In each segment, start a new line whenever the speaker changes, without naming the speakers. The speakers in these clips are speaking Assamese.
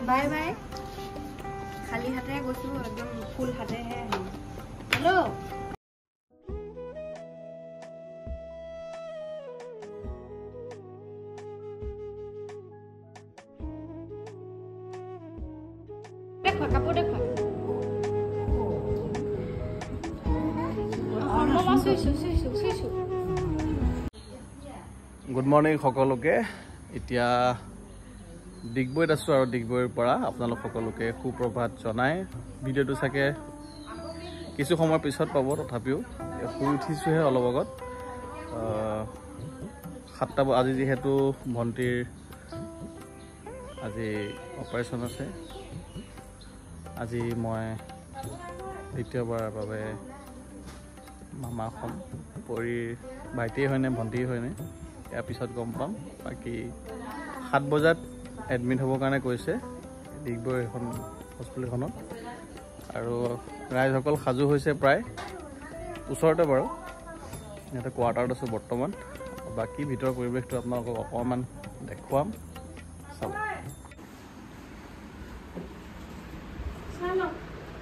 বাই বাই খালি হাতে গৈছো একদম ফুল হাতেহে আহিম হেল্ল' দেখো কাপোৰ দেখো
গুড মৰ্নিং সকলোকে এতিয়া ডিগবৈত আছো আৰু ডিগবৈৰ পৰা আপোনালোক সকলোকে সুপ্ৰভাত জনাই ভিডিঅ'টো চাগে কিছু সময় পিছত পাব তথাপিও শুই উঠিছোহে অলপ আগত 7টা আজি যেহেতু ভণ্টিৰ আজি অপাৰেশ্যন আছে আজি মই দ্বিতীয়বাৰৰ বাবে মামাখন পৰিৰ ভাইটিয়ে হয়নে ভণ্টিয়ে হয়নে ইয়াৰ পিছত গম পাম বাকী 7 বজাত এডমিট হ'বৰ কাৰণে কৈছে ডিগবৈ এখন হস্পিটেলখনত আৰু ৰাইজসকল সাজু হৈছে প্ৰায় ওচৰতে বাৰু ইয়াতে কোৱাৰ্টাৰত আছোঁ বৰ্তমান বাকী ভিতৰৰ পৰিৱেশটো আপোনালোকক অকণমান দেখুৱাম চাব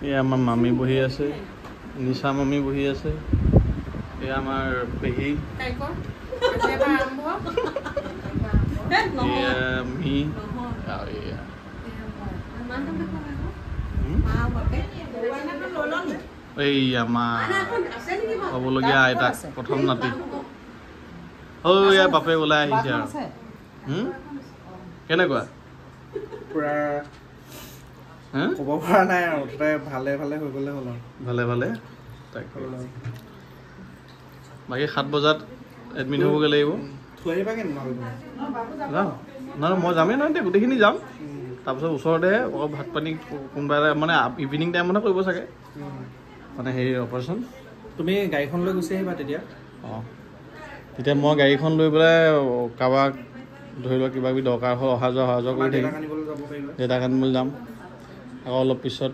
এয়া আমাৰ মামী বহি আছে নিশা মামী বহি আছে এয়া আমাৰ পেহী মি এইয়া মা হ'বলগীয়া আইতাক প্ৰথম নাতি এয়া বাপে ওলাই আহিছে আৰু কেনেকুৱা
পুৰা ক'ব পৰা নাই আৰু ভালে ভালে হৈ গ'লে হ'ল আৰু ভালে ভালে
তাকে বাকী 7 বজাত এডমিট হ'বগৈ লাগিব
থৈ আহিবা কেনে
যাম নহয় মই যামেই নহয় এতিয়া গোটেইখিনি যাম তাৰপিছত ওচৰতে অলপ ভাত পানী কোনোবা মানে ইভিনিং টাইমতে কৰিব চাগে মানে হেৰি অপাৰেশ্যন
তুমি গাড়ীখন লৈ গুচি আহিবা তেতিয়া
তেতিয়া মই গাড়ীখন লৈ পেলাই কাৰোবাক ধৰি লোৱা কিবা কিবি দৰকাৰ হ'ল অহা যোৱা কৰি থাকিম দেউতাক আনিবলৈ যাম আকৌ অলপ পিছত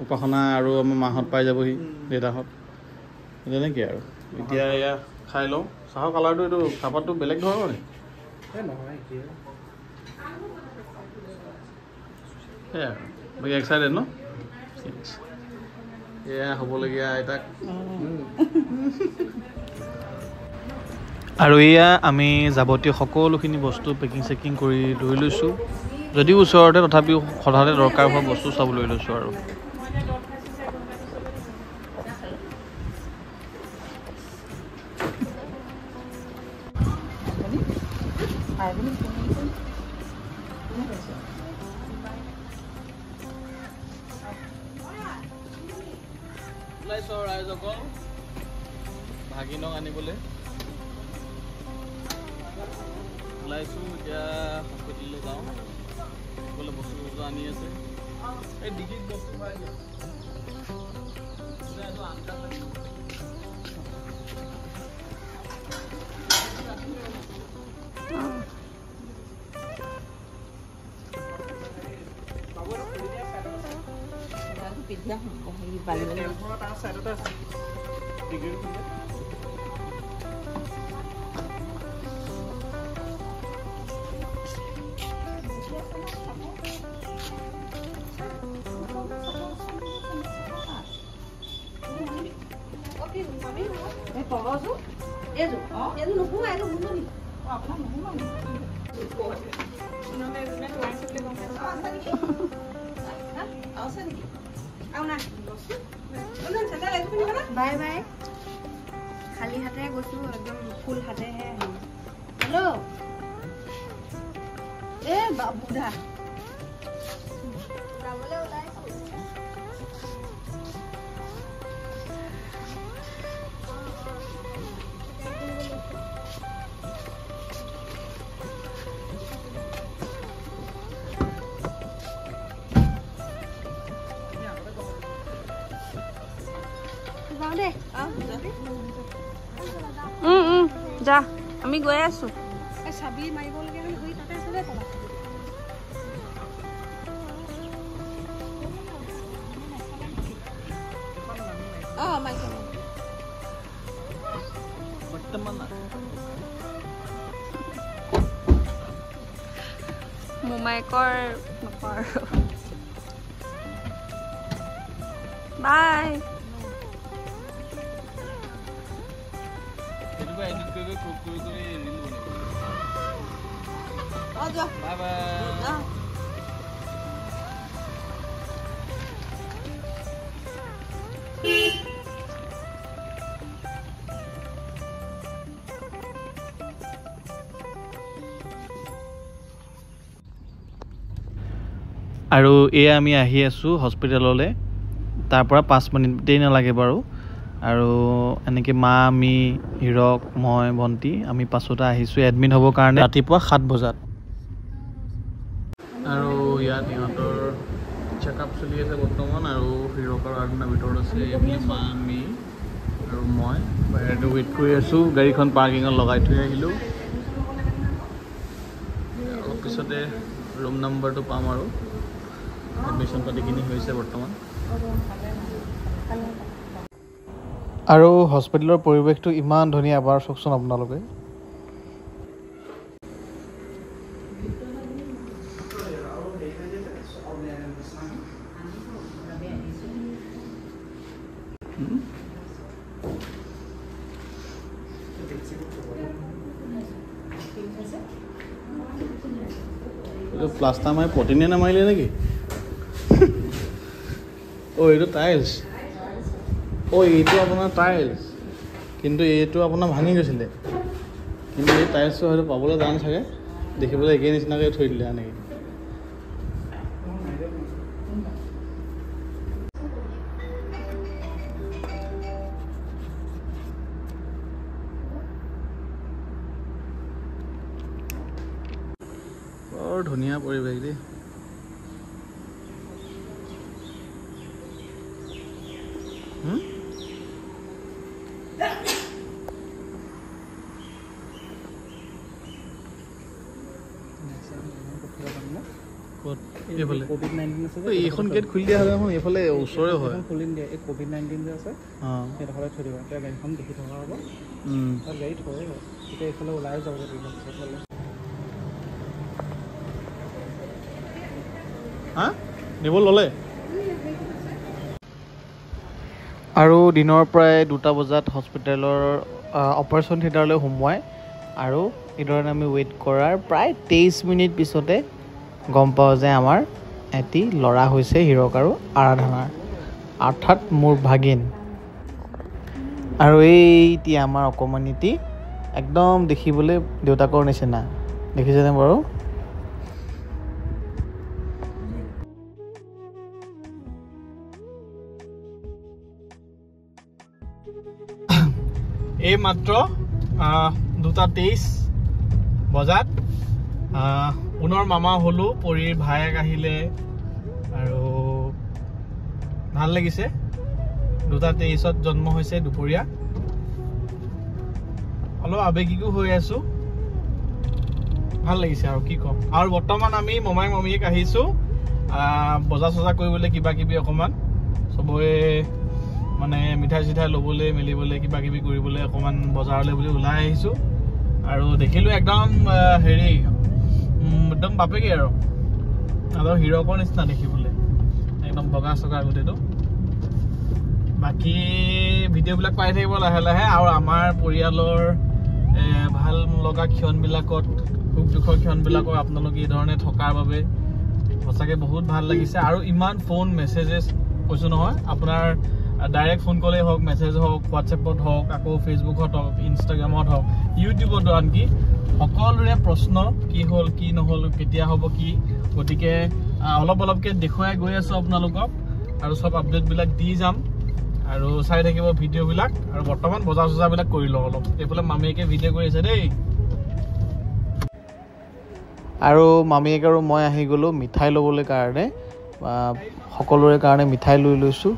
উপাসনা আৰু আমাৰ মাহঁত পাই যাবহি দেউতাহঁত তেনেকৈ আৰু এতিয়া এয়া খাই লওঁ চাহৰ কালাৰটো এইটো চাহপাতটো বেলেগ ধৰণৰ নি সেয়া আৰু বাকী এক্সাইটেড ন এয়া হ'বলগীয়া আইতাক আৰু এয়া আমি যাৱতীয় সকলোখিনি বস্তু পেকিং চেকিং কৰি লৈ লৈছোঁ যদিও ওচৰতে তথাপিও হঠাতে দৰকাৰ হোৱা বস্তু চাব লৈ লৈছোঁ আৰু ওলাইছোঁ ৰাইজসকল ভাগিনক আনিবলৈ ওলাইছোঁ এতিয়া হস্পিটেললৈ যাওঁ সকলো বস্তু আনি আছে এই ডিগিত বস্তু পাই
বাই বাই খালি হাতে গৈছো একদম ফুল হাতেহে আহিম হেল্ল' বুঢ়া যাবলৈ ওলাইছো যা আমি গৈ আছো চাবি মাৰিবলগীয়া হ'লে হৈ তাতে আছে পাবা মাইক বৰ্তমান মোমাইকৰ নকৰ বাই
Bye bye. আৰু এয়া আমি আহি আছোঁ হস্পিটেললৈ তাৰ পৰা 5 মিনিটেই নালাগে বাৰু আৰু এনেকৈ মা আমি হিৰক মই ভণ্টি আমি পাছতে আহিছোঁ এডমিট হ'বৰ কাৰণে ৰাতিপুৱা 7 বজাত আৰু ইয়াত ইহঁতৰ চেকআপ চলি আছে বৰ্তমান আৰু হিৰকৰ আগদিনা ভিতৰত আছে এইফালে মা আমি আৰু মই বাহিৰতে ৱেইট কৰি আছোঁ গাড়ীখন পাৰ্কিঙত লগাই থৈ আহিলোঁ অলপ পিছতে ৰুম নাম্বাৰটো পাম আৰু এডমিশ্যন পাতিখিনি হৈছে বৰ্তমান আৰু হস্পিটেলৰ পৰিৱেশটো ইমান ধুনীয়া এবাৰ চাওকচোন আপোনালোকে প্লাষ্টাৰ মাৰি পটিনে নামাৰিলে নেকি এইটো টাইলছ এইটো আপোনাৰ টাইলছ কিন্তু এইটো আপোনাৰ ভাঙি গৈছিলে কিন্তু এই টাইলছটো হয়তো পাবলৈ টান চাগে দেখিবলৈ একেই নিচিনাকৈ থৈ দিলে এনেকৈ বৰ ধুনীয়া পৰিৱেশ দেই এইখন গেট খুলি দিয়া হ'লে এইফালে ওচৰে হয় খুলি দিয়া এই COVID-19 যে আছে সেইডোখৰতে থৈ দিবা এতিয়া গাড়ীখন দেখি থকা হ'ব তাত গাড়ী থৈ তেতিয়া এইফালে ওলাই যাব হা নিব ল'লে আৰু দিনৰ প্ৰায় 2টা বজাত হস্পিটেলৰ অপাৰেশ্যন থিয়েটাৰলৈ সোমোৱাই আৰু এইধৰণে আমি ৱেইট কৰাৰ প্ৰায় 23 মিনিট পিছতে গম পাওঁ যে আমাৰ এটি ল'ৰা হৈছে হিৰক আৰু আৰাধনাৰ অৰ্থাৎ মোৰ ভাগিন আৰু এইটি আমাৰ অকমানিটি একদম দেখিবলৈ দেউতাকৰ নিচিনা দেখিছেনে বাৰু এই মাত্ৰ 2:23 বজাত পুনৰ মামা হ'লো পৰীৰ ভায়েক আহিলে আৰু ভাল লাগিছে 2:23ত জন্ম হৈছে দুপৰীয়া অলপ আবেগিকো হৈ আছো ভাল লাগিছে আৰু কি ক'ম আৰু বৰ্তমান আমি মমাইক আহিছোঁ বজাৰ চজাৰ কৰিবলৈ কিবা কিবি অকণমান চবৰে মানে মিঠাই চিঠাই ল'বলৈ মেলিবলৈ কিবা কিবি কৰিবলৈ অকণমান বজাৰলৈ বুলি ওলাই আহিছোঁ আৰু দেখিলোঁ একদম হেৰি একদম বাপেকে আৰু হিৰকৰ নিচিনা দেখিবলৈ একদম বগা চগা গোটেইটো বাকী ভিডিঅ'বিলাক পাই থাকিব লাহে লাহে আৰু আমাৰ পৰিয়ালৰ ভাল লগা ক্ষণবিলাকত সুখ দুখৰ ক্ষণবিলাকত আপোনালোকে এই ধৰণে থকাৰ বাবে সঁচাকৈ বহুত ভাল লাগিছে আৰু ইমান ফোন মেছেজেছ কৈছোঁ নহয় আপোনাৰ ডাইৰেক্ট ফোন কলেই হওক মেছেজ হওক হোৱাটছএপত হওক আকৌ ফেচবুকত হওক ইনষ্টাগ্ৰামত হওক ইউটিউবতো আনকি সকলোৰে প্ৰশ্ন কি হ'ল কি নহ'ল কেতিয়া হ'ব কি গতিকে অলপ অলপকৈ দেখুৱাই গৈ আছোঁ আপোনালোকক আৰু চব আপডেটবিলাক দি যাম আৰু চাই থাকিব ভিডিঅ'বিলাক আৰু বৰ্তমান বজাৰ চজাৰবিলাক কৰি লওঁ অলপ এইফালে মামীয়েকে ভিডিঅ' কৰি আছে দেই আৰু মামীয়েক আৰু মই আহি গ'লোঁ মিঠাই ল'বলৈ কাৰণে সকলোৰে কাৰণে মিঠাই লৈ লৈছোঁ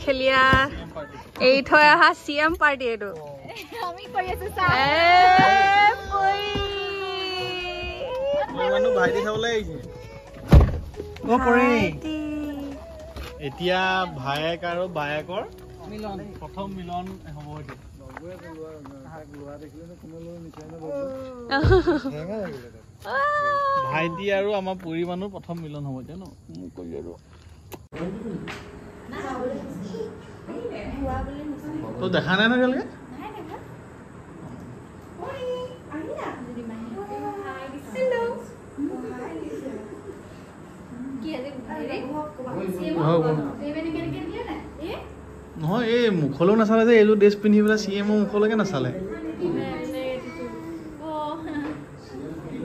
খেলিয়া এই থৈ অহা CM পাৰ্টি এইটো আমি কৰি আছো
মানুহ ভাইটি খাবলৈ আহিছে এতিয়া ভায়েক আৰু বায়েকৰ প্ৰথম মিলন হ'ব এইটো ভাইটি আৰু আমাৰ পুৰী মানুহ প্ৰথম মিলন হ'ব এতিয়া ন মোক কৈ আৰু তই দেখা নাই ন কালি নহয় এই মুখলৈও নাচালে যে এইযোৰ ড্ৰেছ পিন্ধি পেলাই CMৰ মুখলৈকে নাচালে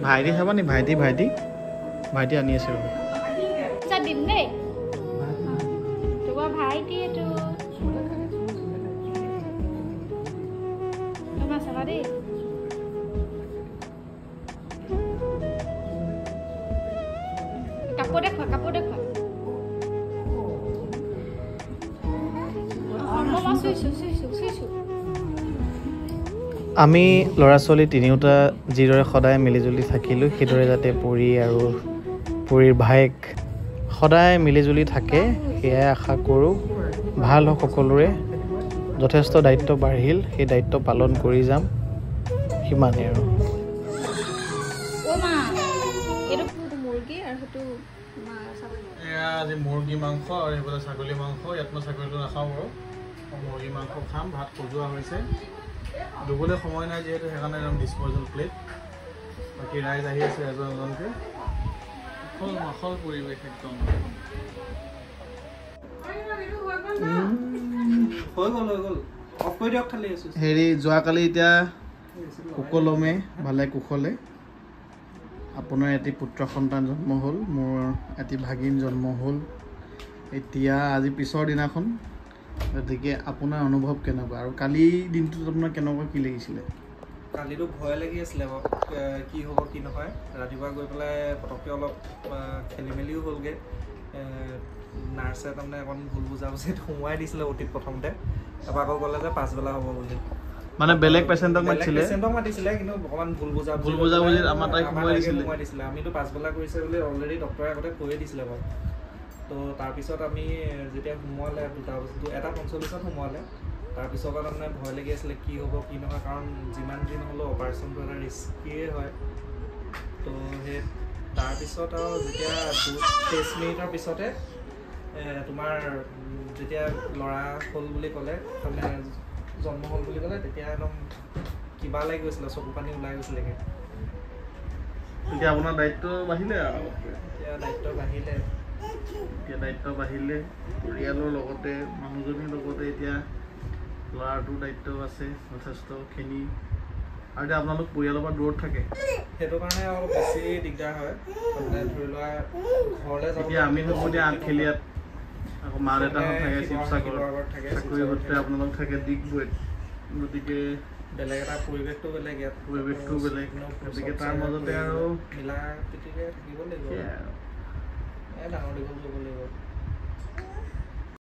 ভাইটি চাবা নি ভাইটি ভাইটি ভাইটি আনি আছে
কাপোৰ দেখুৱা কাপোৰ দেখুৱা
আমি ল'ৰা ছোৱালী তিনিওটা যিদৰে সদায় মিলিজুলি থাকিলোঁ সেইদৰে যাতে পুৰী আৰু পুৰীৰ ভায়েক সদায় মিলিজুলি থাকে সেয়াই আশা কৰোঁ ভাল হওক সকলোৰে যথেষ্ট দায়িত্ব বাঢ়িল সেই দায়িত্ব পালন কৰি যাম সিমানেই আৰু আজি মুৰ্গী মাংস আৰু সেইফালে ছাগলী মাংস ইয়াত মই ছাগলীটো নাখাওঁ বাৰু মুৰ্গী মাংস খাম ভাত সজোৱা হৈছে দুবলৈ সময় নাই যিহেতু সেইকাৰণে একদম ডিছপ'জেবল প্লেট বাকী ৰাইজ আহি আছে এজন এজনকৈ মাখল পৰিৱেশ একদম হেৰি যোৱাকালি এতিয়া সুকলমে ভালে কুশলে আপোনাৰ এটি পুত্ৰ সন্তান জন্ম হ'ল মোৰ এটি ভাগিন জন্ম হ'ল এতিয়া আজি পিছৰ দিনাখন গতিকে আপোনাৰ অনুভৱ কেনেকুৱা আৰু কালি দিনটোত আপোনাৰ কেনেকুৱা কি লাগিছিলে
কালিতো ভয় লাগি আছিলে বাৰু কি হ'ব কি নহয় ৰাতিপুৱা গৈ পেলাই পটককৈ অলপ খেলি মেলিও হ'লগৈ নাৰ্ছে তাৰমানে অকণ ভুল বুজাবুজিত সোমোৱাই দিছিলে অতীত প্ৰথমতে তাৰপৰা আকৌ ক'লে যে পাছবেলা হ'ব বুলি
মানে বেলেগ পেচেণ্টক
মাতিছিলে কিন্তু অকণমান ভুল বুজাবুজিত আমাৰ তাইক সোমোৱাই দিছিলে আমিতো পাছবেলা কৰিছে বুলি অলৰেডি ডক্টৰে আগতে কৈয়ে দিছিলে বাৰু তো তাৰপিছত আমি যেতিয়া সোমোৱালে 2:45 সোমোৱালে তাৰপিছৰ পৰা তাৰমানে ভয় লাগি আছিলে কি হ'ব কি নহয় কাৰণ যিমান দিন হ'লেও অপাৰেশ্যনটো এটা ৰিস্কিয়ে হয় তো সেই তাৰপিছত আৰু যেতিয়া 23 মিনিটৰ পিছতে তোমাৰ যেতিয়া ল'ৰা হ'ল বুলি ক'লে তাৰমানে জন্ম হ'ল বুলি ক'লে তেতিয়া একদম কিবা লাগি গৈছিলে চকু পানী ওলাই গৈছিলেগৈ
এতিয়া আপোনাৰ দায়িত্ব বাঢ়িলে আৰু
এতিয়া দায়িত্ব বাঢ়িলে
পৰিয়ালৰ লগতে মানুহজনীৰ লগতে এতিয়া ল'ৰাটোৰ দায়িত্ব আছে যথেষ্টখিনি আৰু এতিয়া আপোনালোক পৰিয়ালৰ পৰা দূৰত থাকে
সেইটো কাৰণে অলপ বেছি দিগদাৰ হয় মানে ধৰি লোৱা ঘৰলৈ
এতিয়া আমি থাকোঁ এতিয়া আঠখেলীয়াত আকৌ মা দেউতাহঁত থাকে শিৱসাগৰত চাকৰি সূত্ৰে আপোনালোক থাকে ডিগবৈত গতিকে
বেলেগ এটা পৰিৱেশটো বেলেগ ইয়াত
গতিকে তাৰ মাজতে আৰু
মিলা প্ৰীতিৰে থাকিব লাগিব ডাঙৰ দীঘল কৰিব লাগিব